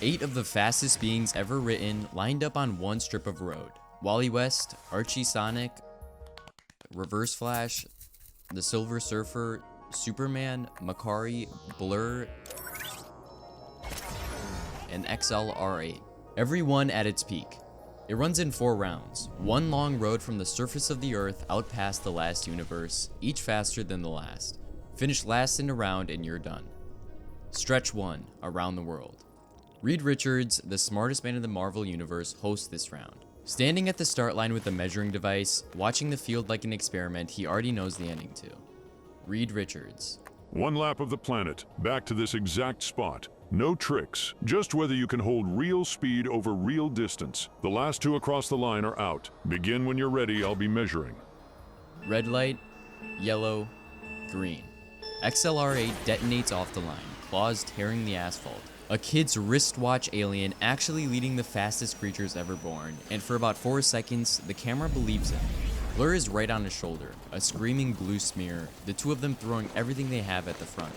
8 of the fastest beings ever written lined up on one strip of road. Wally West, Archie Sonic, Reverse Flash, the Silver Surfer, Superman, Makkari, Blur, and XLR8. Every one at its peak. It runs in 4 rounds, one long road from the surface of the earth out past the last universe, each faster than the last. Finish last in a round and you're done. Stretch 1, around the world. Reed Richards, the smartest man in the Marvel Universe, hosts this round. Standing at the start line with a measuring device, watching the field like an experiment he already knows the ending to. Reed Richards. 1 lap of the planet, back to this exact spot. No tricks, just whether you can hold real speed over real distance. The last 2 across the line are out. Begin when you're ready, I'll be measuring. Red light, yellow, green. XLR8 detonates off the line, claws tearing the asphalt. A kid's wristwatch alien actually leading the fastest creatures ever born, and for about 4 seconds, the camera believes him. Blur is right on his shoulder, a screaming blue smear, the 2 of them throwing everything they have at the front.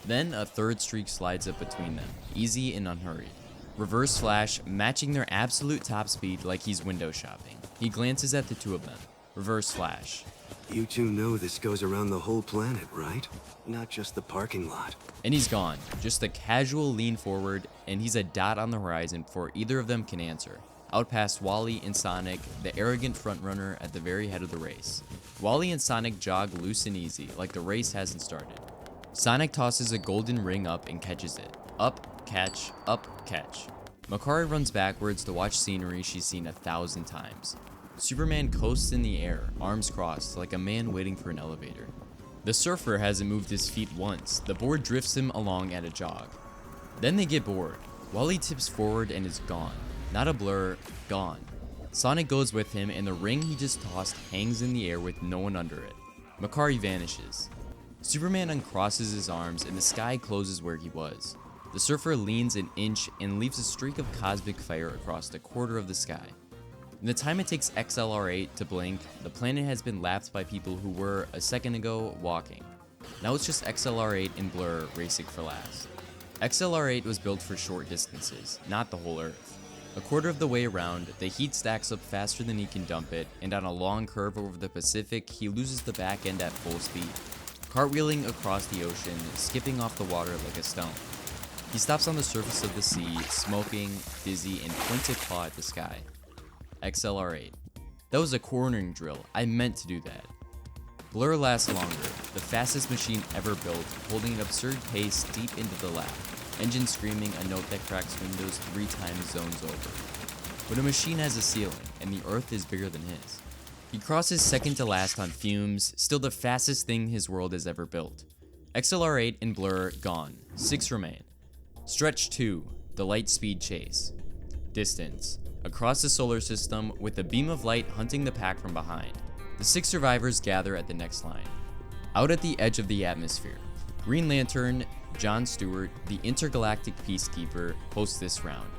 Then a 3rd streak slides up between them, easy and unhurried. Reverse Flash matching their absolute top speed like he's window shopping. He glances at the 2 of them. Reverse Flash. You 2 know this goes around the whole planet, right? Not just the parking lot. And he's gone. Just a casual lean forward, and he's a dot on the horizon before either of them can answer. Out past Wally and Sonic, the arrogant frontrunner at the very head of the race. Wally and Sonic jog loose and easy, like the race hasn't started. Sonic tosses a golden ring up and catches it. Up, catch, up, catch. Makkari runs backwards to watch scenery she's seen 1,000 times. Superman coasts in the air, arms crossed, like a man waiting for an elevator. The surfer hasn't moved his feet once, the board drifts him along at a jog. Then they get bored. Wally tips forward and is gone. Not a blur, gone. Sonic goes with him and the ring he just tossed hangs in the air with no one under it. Makkari vanishes. Superman uncrosses his arms and the sky closes where he was. The surfer leans an inch and leaves a streak of cosmic fire across a quarter of the sky. In the time it takes XLR8 to blink, the planet has been lapped by people who were, a second ago, walking. Now it's just XLR8 and Blur racing for last. XLR8 was built for short distances, not the whole Earth. A quarter of the way around, the heat stacks up faster than he can dump it, and on a long curve over the Pacific, he loses the back end at full speed, cartwheeling across the ocean, skipping off the water like a stone. He stops on the surface of the sea, smoking, dizzy, and points a claw at the sky. XLR8. That was a cornering drill. I meant to do that. Blur lasts longer, the fastest machine ever built, holding an absurd pace deep into the lap, engine screaming a note that cracks windows 3 times zones over. But a machine has a ceiling, and the Earth is bigger than his. He crosses second to last on fumes, still the fastest thing his world has ever built. XLR8 and Blur gone, 6 remain. Stretch 2, the light speed chase. Distance. Across the solar system, with a beam of light hunting the pack from behind. The 6 survivors gather at the next line. Out at the edge of the atmosphere, Green Lantern, John Stewart, the intergalactic peacekeeper, hosts this round.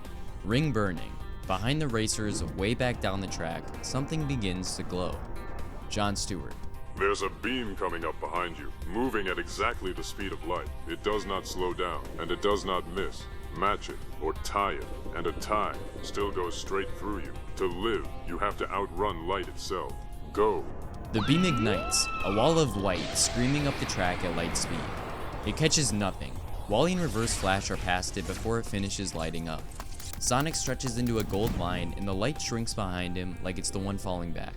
Ring burning. Behind the racers, way back down the track, something begins to glow. John Stewart. There's a beam coming up behind you, moving at exactly the speed of light. It does not slow down, and it does not miss. Match it, or tie it, and a tie still goes straight through you. To live, you have to outrun light itself. Go. The beam ignites, a wall of white screaming up the track at light speed. It catches nothing. Wally and Reverse Flash are past it before it finishes lighting up. Sonic stretches into a gold line and the light shrinks behind him like it's the one falling back.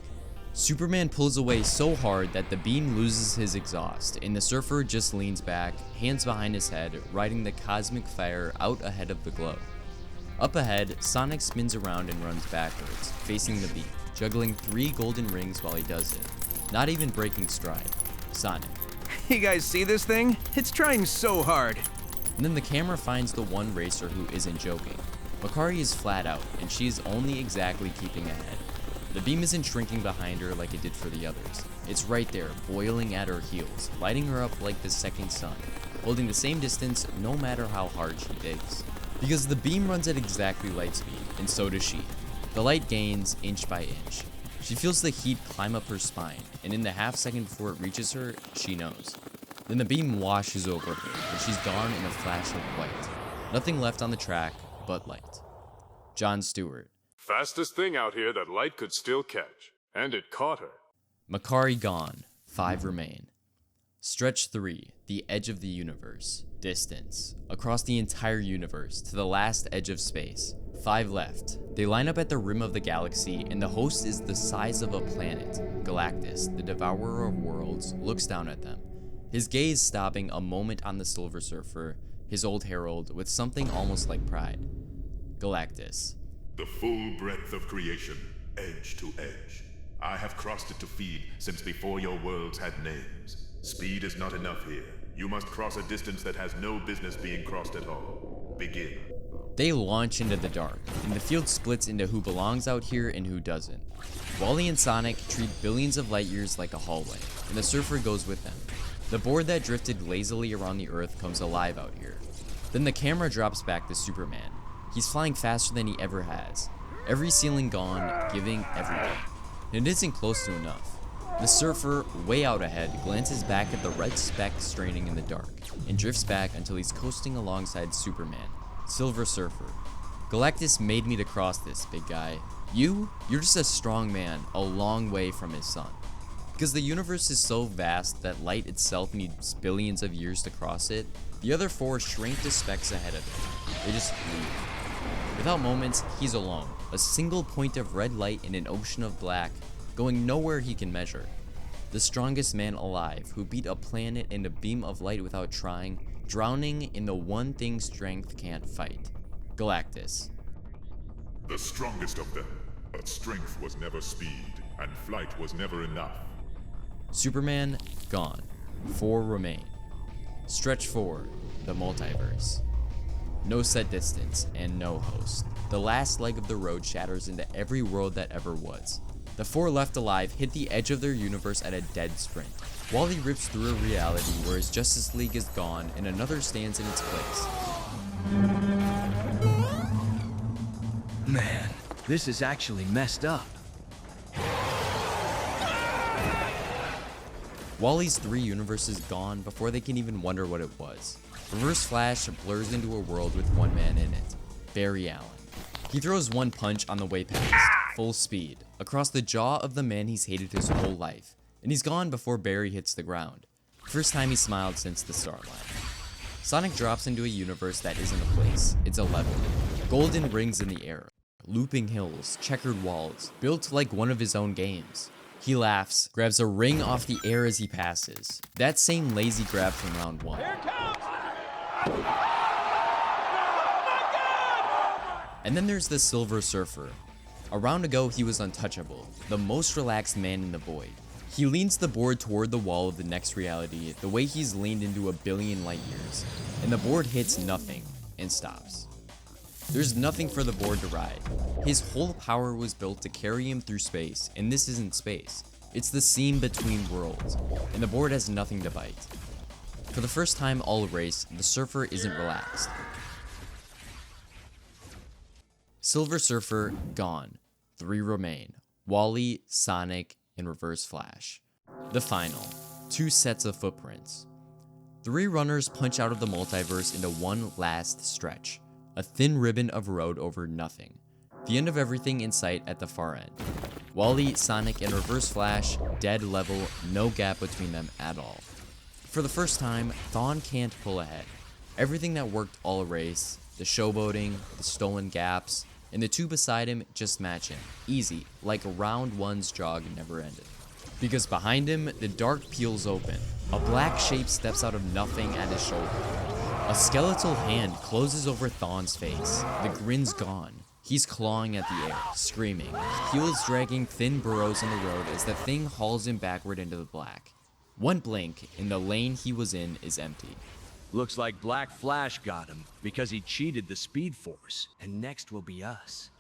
Superman pulls away so hard that the beam loses his exhaust, and the surfer just leans back, hands behind his head, riding the cosmic fire out ahead of the glow. Up ahead, Sonic spins around and runs backwards, facing the beam, juggling 3 golden rings while he does it, not even breaking stride. Sonic. You guys see this thing? It's trying so hard. And then the camera finds the one racer who isn't joking. Makkari is flat out, and she is only exactly keeping ahead. The beam isn't shrinking behind her like it did for the others. It's right there, boiling at her heels, lighting her up like the second sun, holding the same distance no matter how hard she digs. Because the beam runs at exactly light speed, and so does she. The light gains inch by inch. She feels the heat climb up her spine, and in the half second before it reaches her, she knows. Then the beam washes over her, and she's gone in a flash of white. Nothing left on the track, but light. John Stewart. Fastest thing out here that light could still catch. And it caught her. Makkari gone, 5 remain. Stretch 3, the edge of the universe. Distance, across the entire universe to the last edge of space. 5 left. They line up at the rim of the galaxy, and the host is the size of a planet. Galactus, the devourer of worlds, looks down at them, his gaze stopping a moment on the Silver Surfer, his old herald, with something almost like pride. Galactus. The full breadth of creation, edge to edge. I have crossed it to feed since before your worlds had names. Speed is not enough here. You must cross a distance that has no business being crossed at all. Begin. They launch into the dark, and the field splits into who belongs out here and who doesn't. Wally and Sonic treat billions of light years like a hallway, and the Surfer goes with them. The board that drifted lazily around the Earth comes alive out here. Then the camera drops back to Superman. He's flying faster than he ever has. Every ceiling gone, giving everything. And it isn't close to enough. The Surfer, way out ahead, glances back at the red speck straining in the dark, and drifts back until he's coasting alongside Superman, Silver Surfer. Galactus made me to cross this, big guy. You're just a strong man, a long way from his son. Because the universe is so vast that light itself needs billions of years to cross it, the other 4 shrink to specks ahead of him. They just leave. Without moments, he's alone, a single point of red light in an ocean of black, going nowhere he can measure. The strongest man alive, who beat a planet in a beam of light without trying, drowning in the one thing strength can't fight. Galactus. The strongest of them, but strength was never speed, and flight was never enough. Superman, gone. 4 remain. Stretch 4, the multiverse. No set distance, and no host. The last leg of the road shatters into every world that ever was. The 4 left alive hit the edge of their universe at a dead sprint. Wally rips through a reality where his Justice League is gone and another stands in its place. Man, this is actually messed up. Wally's 3 universes gone before they can even wonder what it was. Reverse Flash blurs into a world with one man in it, Barry Allen. He throws one punch on the way past, full speed, across the jaw of the man he's hated his whole life, and he's gone before Barry hits the ground. First time he smiled since the start line. Sonic drops into a universe that isn't a place, it's a level. Golden rings in the air, looping hills, checkered walls, built like one of his own games. He laughs, grabs a ring off the air as he passes. That same lazy grab from round 1. Here it comes! And then there's the Silver Surfer. A round ago, he was untouchable, the most relaxed man in the void. He leans the board toward the wall of the next reality the way he's leaned into a billion light years, and the board hits nothing and stops. There's nothing for the board to ride. His whole power was built to carry him through space, and this isn't space. It's the seam between worlds, and the board has nothing to bite. For the first time all race, the Surfer isn't relaxed. Silver Surfer, gone. 3 remain. Wally, Sonic, and Reverse Flash. The final. 2 sets of footprints. 3 runners punch out of the multiverse into one last stretch. A thin ribbon of road over nothing. The end of everything in sight at the far end. Wally, Sonic, and Reverse Flash, dead level, no gap between them at all. For the first time, Thawne can't pull ahead. Everything that worked all race, the showboating, the stolen gaps, and the 2 beside him just match him. Easy, like round 1's jog never ended. Because behind him, the dark peels open. A black shape steps out of nothing at his shoulder. A skeletal hand closes over Thawne's face. The grin's gone. He's clawing at the air, screaming. Heels dragging thin burrows in the road as the thing hauls him backward into the black. One blink, and the lane he was in is empty. Looks like Black Flash got him because he cheated the Speed Force, and next will be us.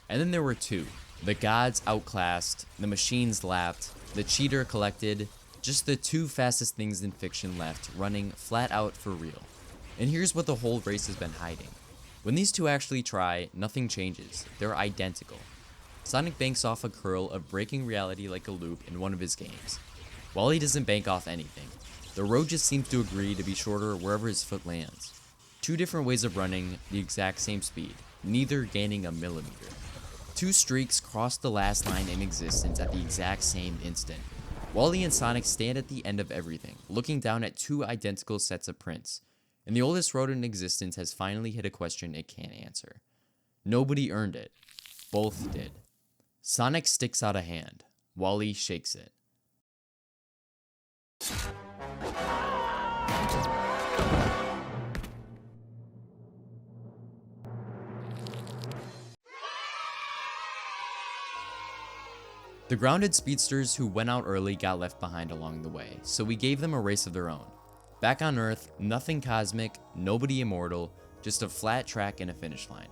And then there were 2. The gods outclassed, the machines lapped, the cheater collected, just the 2 fastest things in fiction left, running flat out for real. And here's what the whole race has been hiding. When these 2 actually try, nothing changes. They're identical. Sonic banks off a curl of breaking reality like a loop in one of his games. Wally doesn't bank off anything. The road just seems to agree to be shorter wherever his foot lands. Two different ways of running the exact same speed, neither gaining a millimeter. Two streaks cross the last line in existence at the exact same instant. Wally and Sonic stand at the end of everything, looking down at two identical sets of prints, and the oldest road in existence has finally hit a question it can't answer. Nobody earned it. Both did. Sonic sticks out a hand. Wally shakes it. The grounded speedsters who went out early got left behind along the way, so we gave them a race of their own. Back on Earth, nothing cosmic, nobody immortal, just a flat track and a finish line.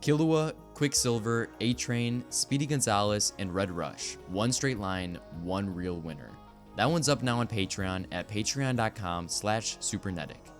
Killua, Quicksilver, A-Train, Speedy Gonzalez, and Red Rush. One straight line, one real winner. That one's up now on Patreon at patreon.com/supernetic.